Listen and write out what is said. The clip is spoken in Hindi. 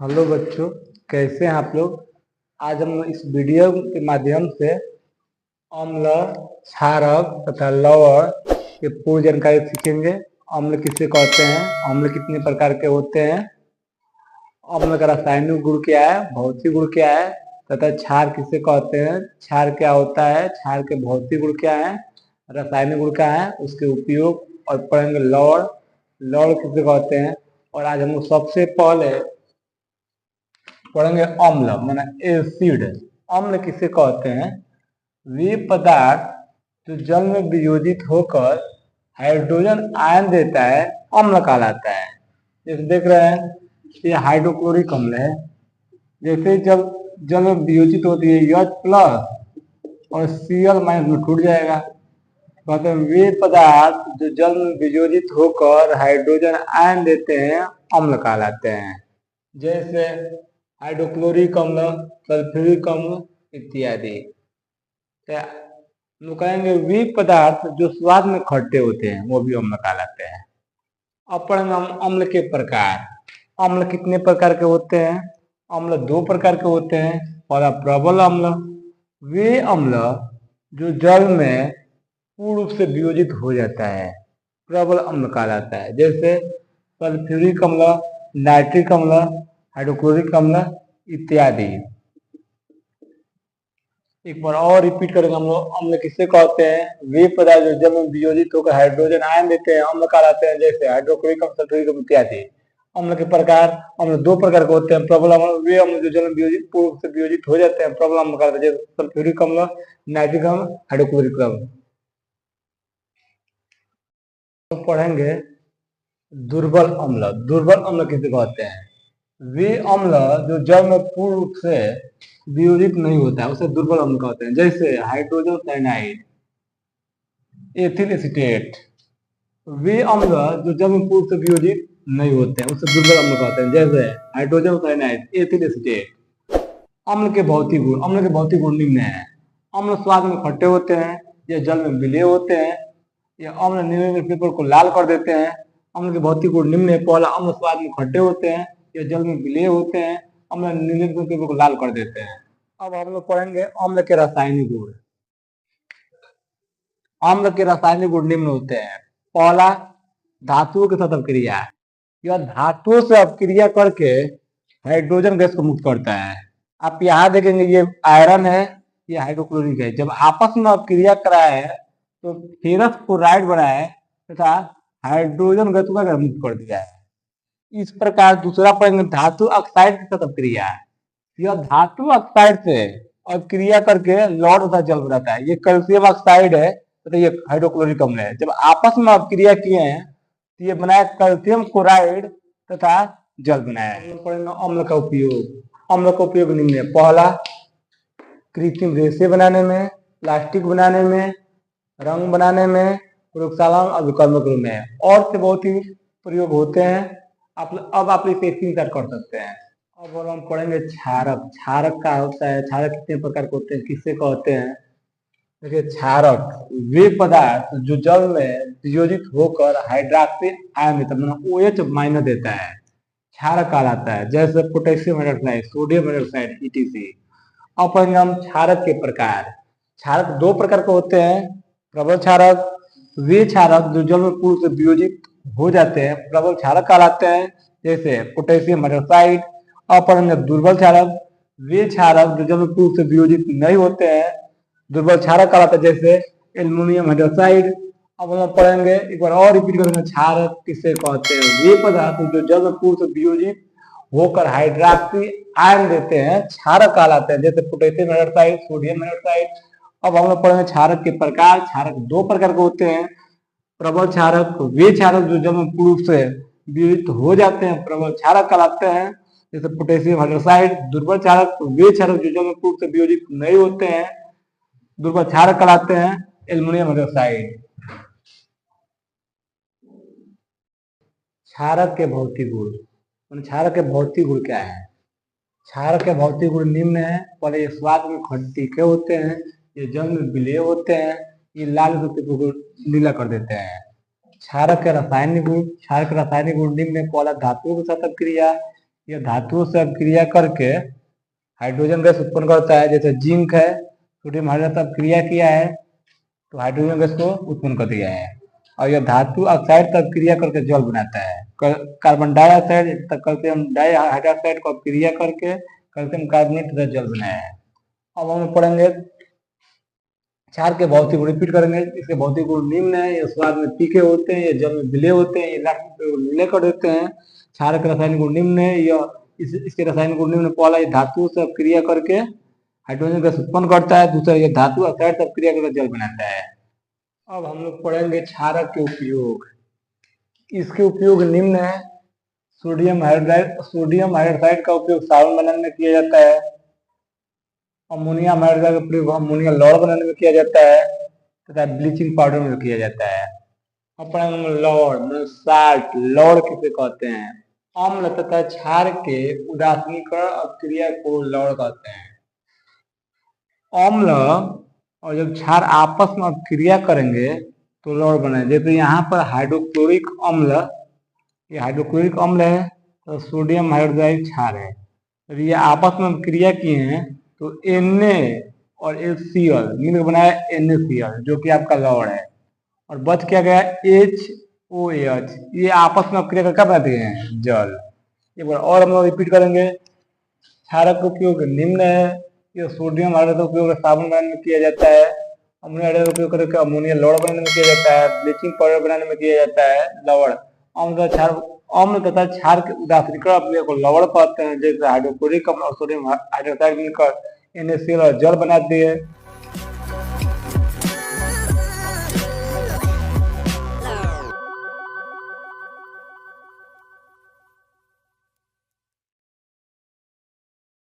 हेलो बच्चों, कैसे हैं आप लोग। आज हम इस वीडियो के माध्यम से अम्ल, क्षारक तथा लवण के पूरी जानकारी सीखेंगे। अम्ल किसे कहते हैं, अम्ल कितने प्रकार के होते हैं, अम्ल का रासायनिक गुण क्या है, भौतिक गुण क्या है तथा क्षार किसे कहते हैं, क्षार क्या होता है, क्षार के भौतिक गुण क्या है, रासायनिक गुण क्या है, उसके उपयोग, और पढ़ेंगे लवण, लवण किसे कहते हैं। और आज हम लोग सबसे पहले पढ़ेंगे अम्ल माना एसिड। अम्ल किसे कहते हैं, वे पदार्थ जो जल में वियोजित होकर हाइड्रोजन आयन देता है अम्ल कहलाता है। जैसे देख रहे हैं ये हाइड्रोक्लोरिक अम्ल है। जैसे जब जल में वियोजित होती है H+ और Cl- में टूट जाएगा। कहते हैं वे पदार्थ जो जल में वियोजित होकर हाइड्रोजन आयन देते हैं अम्ल कहलाते हैं। जैसे हाइड्रोक्लोरिक अम्ल, सल्फ्यूरिक अम्ल इत्यादि। हम कहेंगे वे पदार्थ जो स्वाद में खट्टे होते हैं वो भी अम्ल कहलाते हैं। अब पढ़ेंगे हम अम्ल के प्रकार। अम्ल कितने प्रकार के होते हैं, अम्ल दो प्रकार के होते हैं। पहला प्रबल अम्ल, वे अम्ल जो जल में पूर्ण रूप से वियोजित हो जाता है प्रबल अम्ल कहलाता है। जैसे सल्फ्यूरिक अम्ल, नाइट्रिक अम्ल, हाइड्रोक्लोरिक अम्ल इत्यादि। एक बार और रिपीट करेंगे हम लोग, अम्ल किससे कहते हैं, वे पदार्थ जो जल में वियोजित होकर हाइड्रोजन आयन देते हैं अम्ल कहलाते हैं। जैसे हाइड्रोक्लोरिक अम्ल, सल्फ्यूरिक अम्ल इत्यादि। अम्ल के प्रकार, अम्ल दो प्रकार के होते हैं। प्रबल अम्ल, वे अम्ल जो जल में वियोजित पूर्ण रूप से वियोजित हो जाते हैं प्रबल अम्ल कहलाते हैं। जैसे सल्फ्यूरिक अम्ल, नाइट्रिक अम्ल, हाइड्रोक्लोरिक अम्ल। पढ़ेंगे दुर्बल अम्ल। दुर्बल अम्ल किसे कहते हैं, वे अम्ल जो जल में पूर्ण रूप से वियोजित नहीं होता है उसे दुर्बल अम्ल कहते हैं। जैसे हाइड्रोजन साइनाइड, एथिल एसीटेट। वे अम्ल जो जल में पूर्ण से वियोजित नहीं होते हैं उसे दुर्बल अम्ल कहते हैं। जैसे हाइड्रोजन साइनाइड, एथिल एसीटेट। अम्ल के भौतिक गुण, अम्ल के भौतिक गुण निम्न है। अम्ल स्वाद में खट्टे होते हैं, या जल में विलेय होते हैं, या अम्ल नीले पेपर को लाल कर देते हैं। अम्ल के भौतिक गुण निम्न है। पहला, अम्ल स्वाद में खट्टे होते हैं, या जल में विलेय होते हैं, अम्ल नीले पेपर को लाल कर देते हैं। अब हम लोग पढ़ेंगे अम्ल के रासायनिक गुण। अम्ल के रासायनिक गुण निम्न होते हैं। पहला, धातुओं के साथ अपक्रिया। यह धातुओं से अपक्रिया करके हाइड्रोजन गैस को मुक्त करता है। आप यहाँ देखेंगे ये आयरन है, ये हाइड्रोक्लोरिक है। जब आपस में अपक्रिया कराए तो फेरस क्लोराइड बनाए तथा हाइड्रोजन गैस को मुक्त कर दिया है। इस प्रकार दूसरा पढ़ेंगे धातु ऑक्साइड के साथ अपक्रिया। यह धातु ऑक्साइड से अपक्रिया करके लौह तथा जल बनाता है। ये कैल्शियम ऑक्साइड है तथा ये हाइड्रोक्लोरिक अम्ल है। जब आपस में अपक्रिया किए हैं तो ये बनाया कैल्शियम क्लोराइड तथा जल बनाया है। अम्ल का उपयोग, अम्ल का उपयोग निम्न है। पहला, कृत्रिम रेशे बनाने में, प्लास्टिक बनाने में, रंग बनाने में, प्रयोगशाला और विकर्मक में, और से बहुत ही प्रयोग होते हैं। अब आप इसे स्क्रीनशॉट कर सकते हैं। अब हम पढ़ेंगे क्षारक। क्षारक का होता है, क्षारक कितने प्रकार के होते हैं, किससे कहते हैं। देखिए क्षारक वे पदार्थ जो जल में वियोजित होकर हाइड्रोक्सी आयन देता है, OH- देता है, क्षारक कहलाता है। जैसे potassium hydroxide, sodium hydroxide ETC। अब पढ़ेंगे हम क्षारक के प्रकार। क्षारक दो प्रकार के होते हैं। प्रबल क्षारक, वे क्षारक जो जल में पूर्ण से वियोजित हो जाते हैं प्रबल क्षारक कहलाते हैं। जैसे पोटेशियम हाइड्रोक्साइड। अब पढ़ेंगे दुर्बल क्षारक, वे क्षारक जो जल में पूर्ण से वियोजित नहीं होते हैं दुर्बल क्षारक कहलाता है। जैसे एल्युमिनियम हाइड्रोक्साइड। अब हम पढ़ेंगे, एक बार और रिपीट करेंगे, क्षारक किसे कहते हैं, वे पदार्थ जो जल में पूर्ण से वियोजित होकर हाइड्रोक्सी आयन देते हैं क्षारक कहलाते हैं। जैसे पोटेशियम हाइड्रोक्साइड, सोडियम हाइड्रोक्साइड। अब हम लोग पढ़ेंगे क्षारक के प्रकार। क्षारक दो प्रकार के होते हैं। प्रबल क्षारक वे क्षारक जो जल में पूर्ण रूप से वियोजित हो जाते हैं प्रबल क्षारक कहलाते हैं। जैसे पोटेशियम हाइड्रोक्साइड। दुर्बल क्षारक वे क्षारक जो जल में पूर्ण से वियोजित नहीं होते हैं दुर्बल क्षारक कहलाते हैं। Aluminium hydroxide. क्षारक के भौतिक गुण, क्षारक के भौतिक गुण क्या है। क्षारक के भौतिक गुण निम्न है। पहले ये स्वाद में खट्टे होते हैं, ये जल में विलेय होते हैं, ये लाल पेपर को नीला कर देते हैं। क्षारक के रासायनिक गुण, क्षारक के रासायनिक गुण निम्न है। पहला, धातुओं के साथ अपक्रिया, यह धातुओं से अपक्रिया करके हाइड्रोजन गैस उत्पन्न करता है। जैसे जिंक है, सोडियम हाइड्रोक्साइड से अपक्रिया किया है तो हाइड्रोजन गैस को उत्पन्न कर दिया है। और यह धातु ऑक्साइड से अपक्रिया करके जल बनाता है। कार्बन डाइऑक्साइड कैल्शियम डाइहाइड्रोक्साइड को अपक्रिया करके कैल्शियम कार्बोनेट तथा जल बनाया है। अब हम पढ़ेंगे क्षार के भौतिक गुण, रिपीट करेंगे। इसके भौतिक गुण निम्न है। ये स्वाद में तीखे होते हैं, ये जल में विलय होते हैं, ये विलय कर देते हैं। क्षार के रासायनिक गुण निम्न है। यह इसके रासायनिक गुण निम्न, पहला ये धातु से अपक्रिया करके हाइड्रोजन गैस उत्पन्न करता है। दूसरा ये धातु ऑक्साइड से अपक्रिया करके जल बनाता है। अब हम लोग पढ़ेंगे क्षारक के उपयोग। इसके उपयोग निम्न है। सोडियम हाइड्रोक्साइड का उपयोग साबुन बनाने में किया जाता है। अमोनियम हाइड्रोक्साइड का प्रयोग अमोनिया लौड़ बनाने में किया जाता है तथा ब्लीचिंग पाउडर में किया जाता है। अपन लौड़ साल्ट, लौड़ किसे कहते हैं? अम्ल तथा क्षार के उदासीनीकरण अपक्रिया को लौड़ कहते हैं। अम्ल और जब क्षार आपस में अपक्रिया करेंगे तो लौड़ बने। जैसे यहाँ पर हाइड्रोक्लोरिक अम्ल, ये हाइड्रोक्लोरिक अम्ल है तो सोडियम हाइड्रोक्साइड क्षार है। तो ये आपस में क्रिया किए हैं तो Na और HCl मिलकर बनाया NaCl, जो कि आपका लौड़ है। और बच क्या गया HOH, ये आपस में क्रिया करके बनाते हैं जल। एक बार और हम लोग रिपीट करेंगे। क्षारक का उपयोग निम्न है। ये सोडियम हाइड्रोक्साइड का उपयोग साबुन बनाने में किया जाता है। अमोनिया हाइड्रोक्साइड का उपयोग करके अमोनिया लौड़ बनाने में किया जाता है। ब्लीचिंग पाउडर बनाने में किया जाता है लवण। अम्ल तथा क्षार के उदासीनीकरण अपक्रिया को लवण कहते हैं। जैसे हाइड्रोक्लोरिक अम्ल और सोडियम हाइड्रोक्साइड मिलकर NaCl और जल बनाते हैं।